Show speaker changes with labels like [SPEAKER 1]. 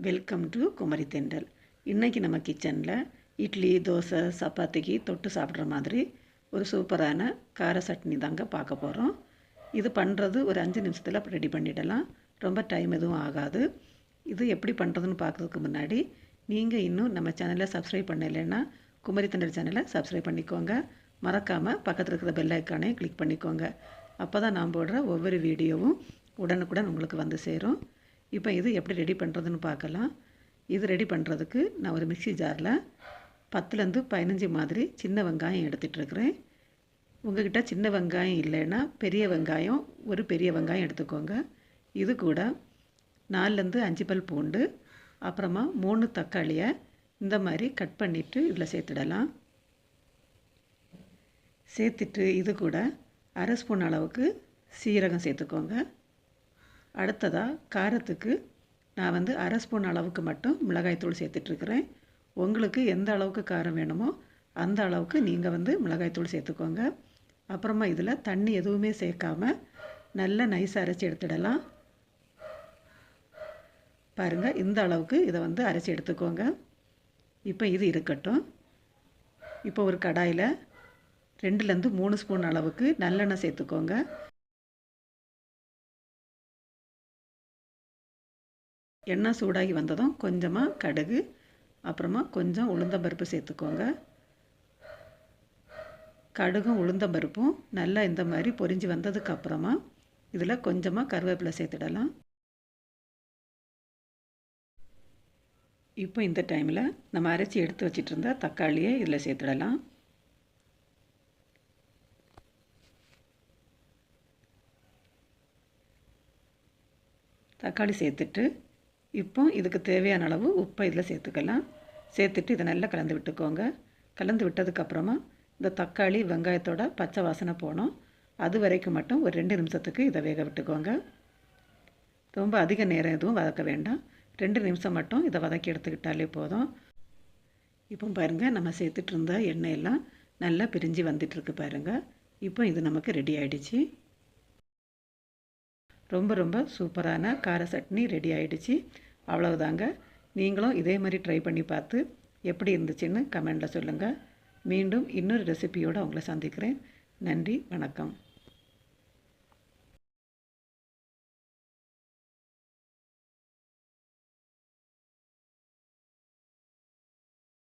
[SPEAKER 1] Welcome to Kumari தென்றல். இன்றைக்கி நம்ம கிச்சனில் இட்லி, தோசை, சப்பாத்திக்கு தொட்டு சாப்பிட்ற மாதிரி ஒரு சூப்பரான கார சட்னி தாங்க பார்க்க போகிறோம். இது பண்ணுறது ஒரு 5 நிமிஷத்தில் ரெடி பண்ணிடலாம். ரொம்ப டைம் எதுவும் ஆகாது. இது எப்படி பண்ணுறதுன்னு பார்க்குறதுக்கு முன்னாடி நீங்கள் இன்னும் நம்ம சேனலை சப்ஸ்கிரைப் பண்ணலைன்னா குமரி தென்றல் சேனலை சப்ஸ்கிரைப் பண்ணிக்கோங்க. மறக்காமல் பக்கத்தில் இருக்கிற பெல் ஐக்கானே கிளிக் பண்ணிக்கோங்க. அப்போ தான் நான் போடுற ஒவ்வொரு வீடியோவும் உடனுக்குடன் உங்களுக்கு வந்து சேரும். இப்போ இது எப்படி ரெடி பண்ணுறதுன்னு பார்க்கலாம். இது ரெடி பண்ணுறதுக்கு நான் ஒரு மிக்ஸி ஜாரில் 10லேருந்து 15 மாதிரி சின்ன வெங்காயம் எடுத்துகிட்ருக்கிறேன். உங்கள்கிட்ட சின்ன வெங்காயம் இல்லைன்னா பெரிய வெங்காயம், ஒரு பெரிய வெங்காயம் எடுத்துக்கோங்க. இது கூட 4லேருந்து 5 பல் பூண்டு, அப்புறமா 3 தக்காளியை இந்த மாதிரி கட் பண்ணிவிட்டு இதில் சேர்த்துடலாம். சேர்த்துட்டு இது கூட 1/2 ஸ்பூன் அளவுக்கு சீரகம் சேர்த்துக்கோங்க. அடுத்ததாக காரத்துக்கு நான் 1/2 ஸ்பூன் அளவுக்கு மட்டும் மிளகாய்த்தூள் சேர்த்துட்ருக்கிறேன். உங்களுக்கு எந்த அளவுக்கு காரம் வேணுமோ அந்த அளவுக்கு நீங்கள் மிளகாய்த்தூள் சேர்த்துக்கோங்க. அப்புறமா இதில் தண்ணி எதுவுமே சேர்க்காம நல்லா நைஸாக அரைச்சி எடுத்துடலாம். பாருங்கள், இந்த அளவுக்கு இதை அரைச்சி எடுத்துக்கோங்க. இப்போ இது இருக்கட்டும். இப்போ ஒரு கடாயில் 2லேருந்து 3 ஸ்பூன் அளவுக்கு நல்லெண்ணெய் சேர்த்துக்கோங்க. எண்ணெய் சூடாகி வந்ததும் கொஞ்சமாக கடுகு, அப்புறமா கொஞ்சம் உளுந்தம்பருப்பு சேர்த்துக்கோங்க. கடுகும் உளுந்தம்பருப்பும் நல்லா இந்த மாதிரி பொரிஞ்சு வந்ததுக்கப்புறமா இதில் கொஞ்சமாக கருவேப்பிலை சேர்த்துடலாம். இப்போ இந்த டைமில் நம்ம அரைச்சி எடுத்து வச்சிட்டு இருந்த தக்காளியை இதில் சேர்த்துடலாம். தக்காளி சேர்த்துட்டு இப்போ இதுக்கு தேவையான அளவு உப்பை இதில் சேர்த்துக்கலாம். சேர்த்துட்டு இதை நல்லா கலந்து விட்டுக்கோங்க. கலந்து விட்டதுக்கப்புறமா இந்த தக்காளி வெங்காயத்தோட பச்சை வாசனை போனோம். அது வரைக்கும் மட்டும் ஒரு 2 நிமிஷத்துக்கு இதை வேக விட்டுக்கோங்க. ரொம்ப அதிக நேரம் எதுவும் வதக்க வேண்டாம். 2 நிமிஷம் மட்டும் இதை வதக்கி எடுத்துக்கிட்டாலே போதும். இப்போ பாருங்கள், நம்ம சேர்த்துட்டு இருந்த எண்ணெயெல்லாம் நல்லா பிரிஞ்சு வந்துட்டுருக்கு பாருங்கள். இப்போ இது நமக்கு ரெடி ஆகிடுச்சு. ரொம்ப சூப்பரான கார சட்னி ரெடி ஆகிடுச்சு. அவ்வளவுதாங்க. நீங்களும் இதே மாதிரி ட்ரை பண்ணி பார்த்து எப்படி இருந்துச்சுன்னு கமெண்டில் சொல்லுங்கள். மீண்டும் இன்னொரு ரெசிபியோடு உங்களை சந்திக்கிறேன். நன்றி, வணக்கம்.